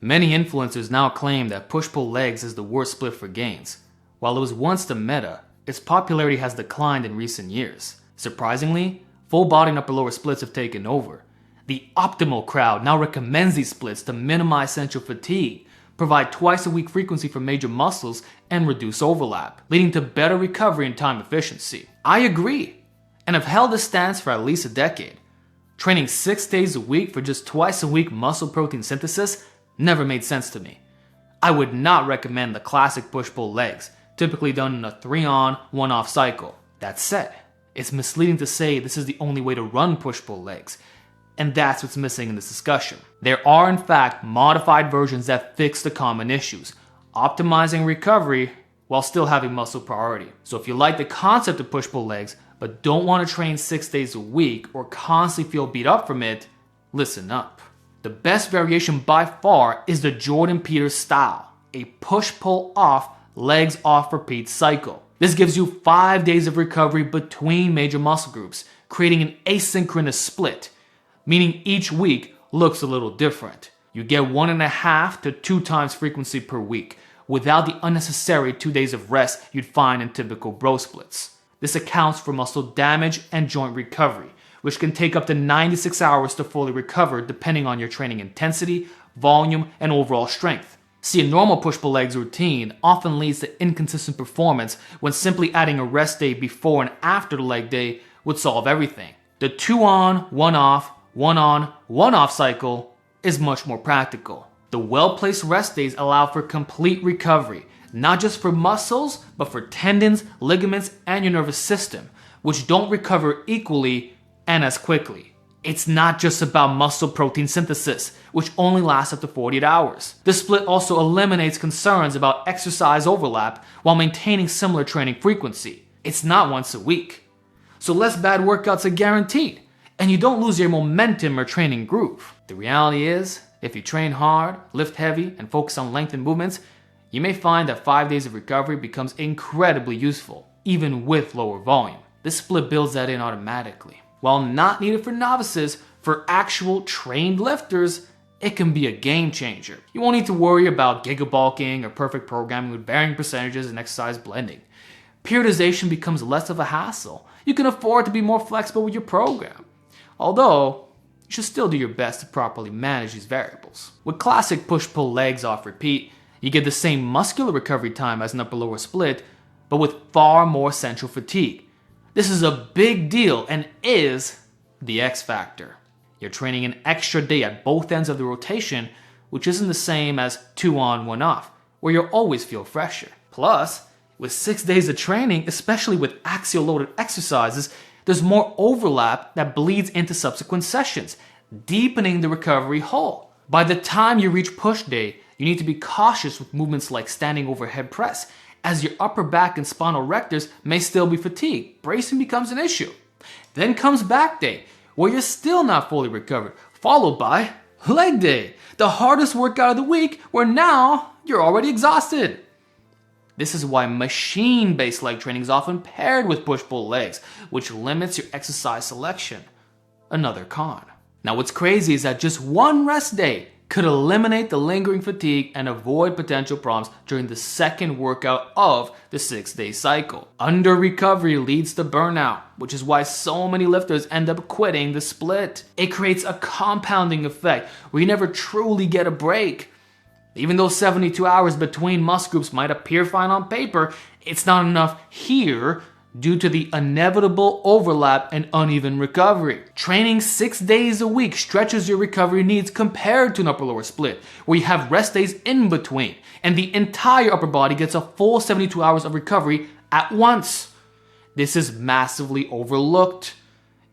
Many influencers now claim that push-pull legs is the worst split for gains. While it was once the meta, its popularity has declined in recent years. Surprisingly, full body and upper lower splits have taken over. The optimal crowd now recommends these splits to minimize central fatigue, provide twice-a-week frequency for major muscles, and reduce overlap, leading to better recovery and time efficiency. I agree, and have held this stance for at least a decade. Training 6 days a week for just twice a week muscle protein synthesis never made sense to me. I would not recommend the classic push-pull legs, typically done in a 3-on, 1-off cycle. That said, it's misleading to say this is the only way to run push-pull legs, and that's what's missing in this discussion. There are in fact modified versions that fix the common issues, optimizing recovery while still having muscle priority. So if you like the concept of push-pull legs, but don't want to train 6 days a week or constantly feel beat up from it, listen up. The best variation by far is the Jordan Peters style, a push-pull off, legs off repeat cycle. This gives you 5 days of recovery between major muscle groups, creating an asynchronous split, meaning each week looks a little different. You get 1.5 to 2 times frequency per week, without the unnecessary 2 days of rest you'd find in typical bro splits. This accounts for muscle damage and joint recovery, which can take up to 96 hours to fully recover depending on your training intensity, volume, and overall strength. See, a normal push-pull legs routine often leads to inconsistent performance when simply adding a rest day before and after the leg day would solve everything. The 2-on, 1-off, 1-on, 1-off cycle is much more practical. The well-placed rest days allow for complete recovery, not just for muscles, but for tendons, ligaments, and your nervous system, which don't recover equally and as quickly. It's not just about muscle protein synthesis, which only lasts up to 48 hours. This split also eliminates concerns about exercise overlap while maintaining similar training frequency. It's not once a week. So less bad workouts are guaranteed, and you don't lose your momentum or training groove. The reality is, if you train hard, lift heavy, and focus on length and movements, you may find that 5 days of recovery becomes incredibly useful, even with lower volume. This split builds that in automatically. While not needed for novices, for actual trained lifters, it can be a game changer. You won't need to worry about gigabulking or perfect programming with varying percentages and exercise blending. Periodization becomes less of a hassle. You can afford to be more flexible with your program. Although, you should still do your best to properly manage these variables. With classic push-pull legs off repeat, you get the same muscular recovery time as an upper-lower split, but with far more central fatigue. This is a big deal and is the X factor. You're training an extra day at both ends of the rotation, which isn't the same as 2-on, 1-off, where you'll always feel fresher. Plus, with 6 days of training, especially with axial loaded exercises, there's more overlap that bleeds into subsequent sessions, deepening the recovery hole. By the time you reach push day, you need to be cautious with movements like standing overhead press, as your upper back and spinal rectors may still be fatigued. Bracing becomes an issue. Then comes back day, where you're still not fully recovered, followed by leg day, the hardest workout of the week, where now you're already exhausted. This is why machine-based leg training is often paired with push-pull legs, which limits your exercise selection. Another con. Now what's crazy is that just one rest day could eliminate the lingering fatigue and avoid potential problems during the second workout of the 6-day cycle. Under recovery leads to burnout, which is why so many lifters end up quitting the split. It creates a compounding effect where you never truly get a break. Even though 72 hours between muscle groups might appear fine on paper, it's not enough here due to the inevitable overlap and uneven recovery. Training 6 days a week stretches your recovery needs compared to an upper-lower split, where you have rest days in between, and the entire upper body gets a full 72 hours of recovery at once. This is massively overlooked.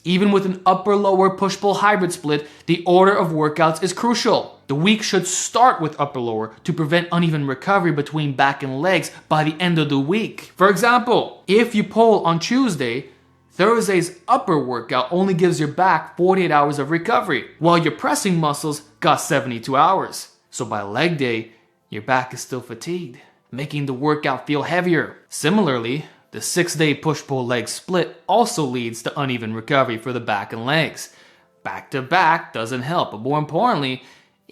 Even with an upper-lower push-pull hybrid split, the order of workouts is crucial. The week should start with upper-lower to prevent uneven recovery between back and legs by the end of the week. For example, if you pull on Tuesday, Thursday's upper workout only gives your back 48 hours of recovery, while your pressing muscles got 72 hours. So by leg day, your back is still fatigued, making the workout feel heavier. Similarly, the 6-day push-pull leg split also leads to uneven recovery for the back and legs. Back to back doesn't help, but more importantly,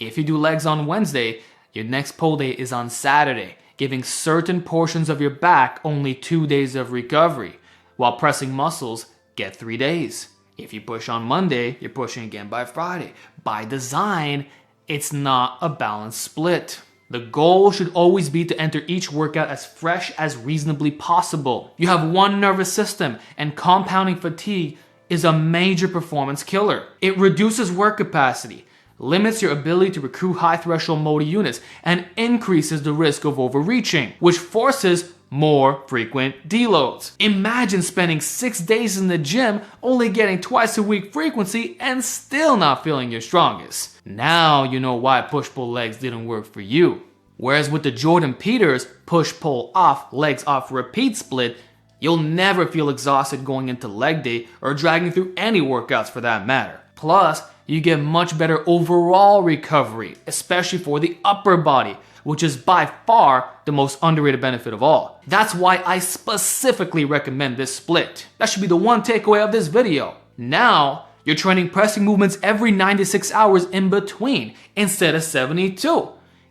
If you do legs on Wednesday, your next pull day is on Saturday, giving certain portions of your back only 2 days of recovery, while pressing muscles get 3 days. If you push on Monday, you're pushing again by Friday. By design, it's not a balanced split. The goal should always be to enter each workout as fresh as reasonably possible. You have one nervous system, and compounding fatigue is a major performance killer. It reduces work capacity, limits your ability to recruit high threshold motor units, and increases the risk of overreaching, which forces more frequent deloads. Imagine spending 6 days in the gym, only getting twice a week frequency, and still not feeling your strongest. Now you know why push-pull legs didn't work for you. Whereas with the Jordan Peters push-pull off, legs off repeat split, you'll never feel exhausted going into leg day or dragging through any workouts for that matter. Plus, you get much better overall recovery, especially for the upper body, which is by far the most underrated benefit of all. That's why I specifically recommend this split. That should be the one takeaway of this video. Now, you're training pressing movements every 96 hours in between instead of 72,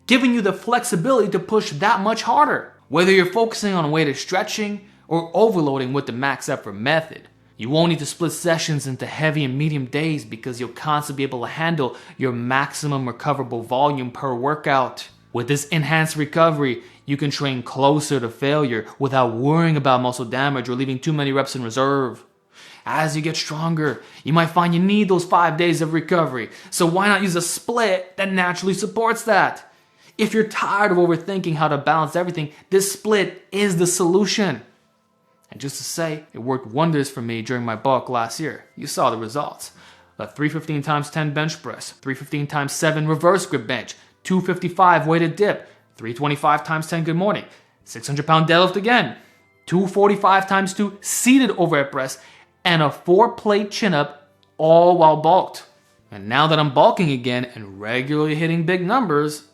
giving you the flexibility to push that much harder. Whether you're focusing on weighted stretching or overloading with the max effort method, you won't need to split sessions into heavy and medium days because you'll constantly be able to handle your maximum recoverable volume per workout. With this enhanced recovery, you can train closer to failure without worrying about muscle damage or leaving too many reps in reserve. As you get stronger, you might find you need those 5 days of recovery, so why not use a split that naturally supports that? If you're tired of overthinking how to balance everything, this split is the solution. And just to say, it worked wonders for me during my bulk last year. You saw the results. A 315 times 10 bench press, 315 times 7 reverse grip bench, 255 weighted dip, 325 times 10 good morning, 600 pound deadlift again, 245 times 2 seated overhead press, and a 4-plate chin up, all while bulked. And now that I'm bulking again and regularly hitting big numbers,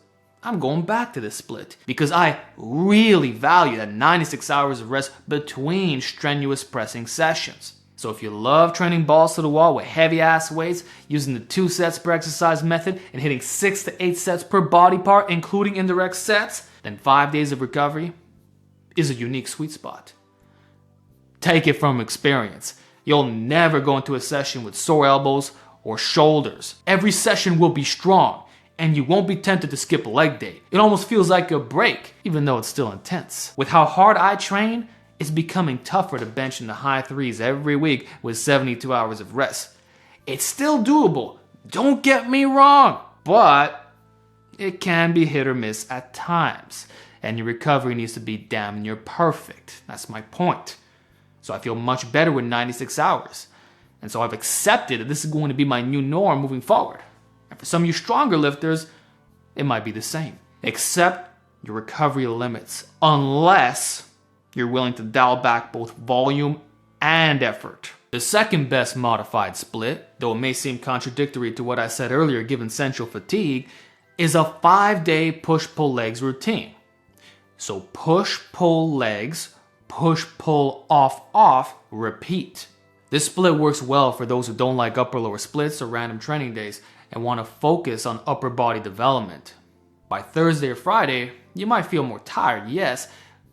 I'm going back to this split because I really value that 96 hours of rest between strenuous pressing sessions. So if you love training balls to the wall with heavy ass weights, using the 2 sets per exercise method and hitting 6 to 8 sets per body part, including indirect sets, then 5 days of recovery is a unique sweet spot. Take it from experience. You'll never go into a session with sore elbows or shoulders. Every session will be strong, and you won't be tempted to skip a leg day. It almost feels like a break, even though it's still intense. With how hard I train, it's becoming tougher to bench in the high 3s every week with 72 hours of rest. It's still doable, don't get me wrong, but it can be hit or miss at times, and your recovery needs to be damn near perfect. That's my point. So I feel much better with 96 hours. And so I've accepted that this is going to be my new norm moving forward. And for some of you stronger lifters, it might be the same. Accept your recovery limits unless you're willing to dial back both volume and effort. The second best modified split, though it may seem contradictory to what I said earlier given central fatigue, is a 5-day push-pull legs routine. So push-pull legs, push-pull-off-off, repeat. This split works well for those who don't like upper-lower splits or random training days and want to focus on upper body development. By Thursday or Friday, you might feel more tired, yes,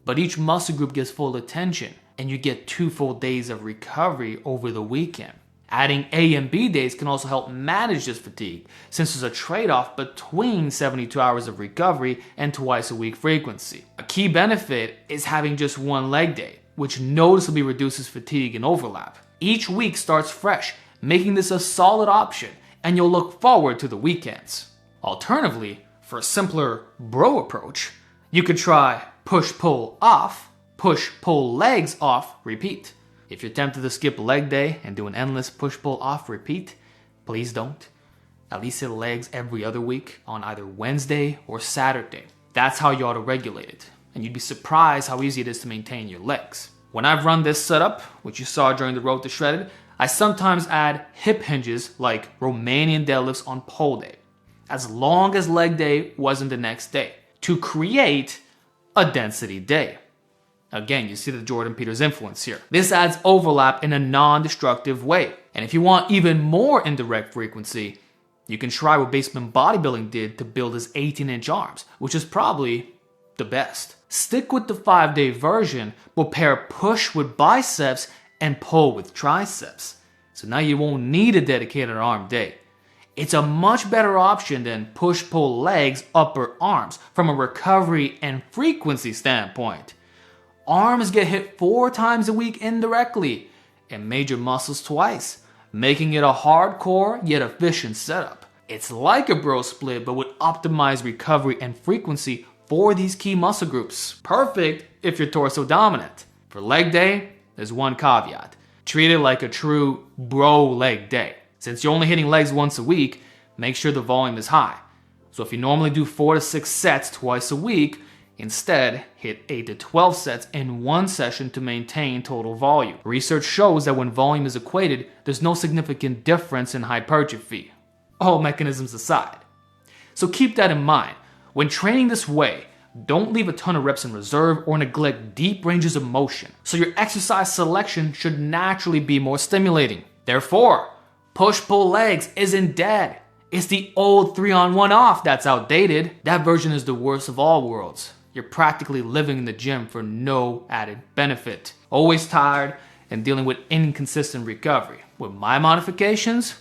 but each muscle group gets full attention and you get 2 full days of recovery over the weekend. Adding A and B days can also help manage this fatigue, since there's a trade-off between 72 hours of recovery and twice a week frequency. A key benefit is having just 1 leg day, which noticeably reduces fatigue and overlap. Each week starts fresh, making this a solid option, and you'll look forward to the weekends. Alternatively, for a simpler bro approach, you could try push-pull off, push-pull legs off, repeat. If you're tempted to skip leg day and do an endless push-pull off repeat, please don't. At least hit legs every other week on either Wednesday or Saturday. That's how you auto-regulate it, and you'd be surprised how easy it is to maintain your legs. When I've run this setup, which you saw during the Road to Shredded, I sometimes add hip hinges like Romanian deadlifts on pole day, as long as leg day wasn't the next day, to create a density day. Again, you see the Jordan Peters influence here. This adds overlap in a non-destructive way. And if you want even more indirect frequency, You can try what Basement Bodybuilding did to build his 18-inch arms, which is probably the best. Stick with the 5-day version, but pair push with biceps and pull with triceps. So now you won't need a dedicated arm day. It's a much better option than push-pull legs, upper arms from a recovery and frequency standpoint. Arms get hit 4 times a week indirectly and major muscles twice, making it a hardcore yet efficient setup. It's like a bro split but with optimized recovery and frequency for these key muscle groups. Perfect if you're torso dominant. For leg day, there's one caveat. Treat it like a true bro leg day. Since you're only hitting legs once a week, make sure the volume is high. So if you normally do 4 to 6 sets twice a week, instead hit 8 to 12 sets in one session to maintain total volume. Research shows that when volume is equated, there's no significant difference in hypertrophy, all mechanisms aside. So keep that in mind. When training this way, don't leave a ton of reps in reserve or neglect deep ranges of motion, so your exercise selection should naturally be more stimulating. Therefore, push-pull legs isn't dead. It's the old 3-on-1 off that's outdated. That version is the worst of all worlds. You're practically living in the gym for no added benefit. Always tired and dealing with inconsistent recovery. With my modifications,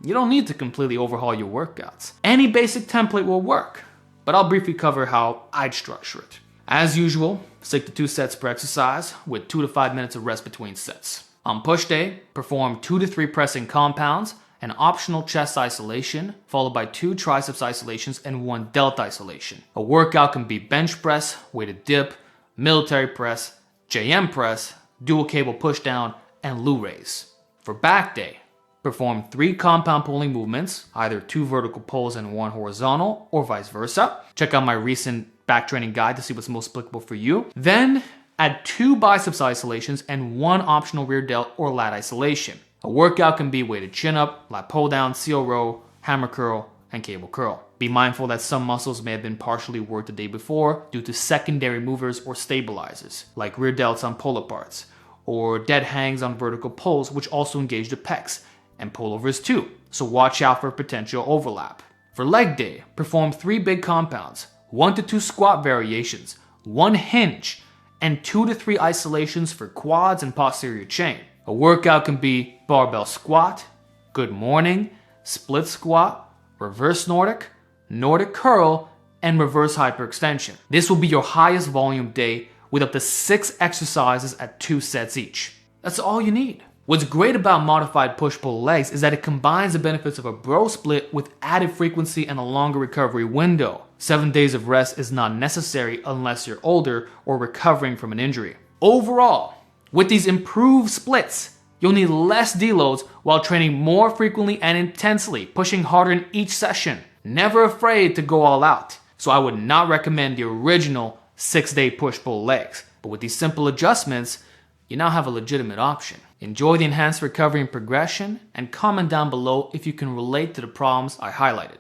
you don't need to completely overhaul your workouts. Any basic template will work, but I'll briefly cover how I'd structure it. As usual, stick to 2 sets per exercise with 2 to 5 minutes of rest between sets. On push day, perform 2 to 3 pressing compounds, an optional chest isolation, followed by 2 triceps isolations and 1 delta isolation. A workout can be bench press, weighted dip, military press, JM press, dual cable push down, and Lou raise. For back day, perform 3 compound pulling movements, either 2 vertical pulls and 1 horizontal, or vice versa. Check out my recent back training guide to see what's most applicable for you. Then add 2 biceps isolations and 1 optional rear delt or lat isolation. A workout can be weighted chin up, lat pull down, seal row, hammer curl, and cable curl. Be mindful that some muscles may have been partially worked the day before due to secondary movers or stabilizers, like rear delts on pull-aparts, or dead hangs on vertical pulls, which also engage the pecs, and pullovers too, so watch out for potential overlap. For leg day, perform 3 big compounds, 1 to 2 squat variations, 1 hinge, and 2 to 3 isolations for quads and posterior chain. A workout can be barbell squat, good morning, split squat, reverse Nordic, Nordic curl, and reverse hyperextension. This will be your highest volume day with up to 6 exercises at 2 sets each. That's all you need. What's great about modified push-pull legs is that it combines the benefits of a bro split with added frequency and a longer recovery window. 7 days of rest is not necessary unless you're older or recovering from an injury. Overall, with these improved splits, you'll need less deloads while training more frequently and intensely, pushing harder in each session. Never afraid to go all out. So I would not recommend the original 6-day push-pull legs. But with these simple adjustments, you now have a legitimate option. Enjoy the enhanced recovery and progression, and comment down below if you can relate to the problems I highlighted.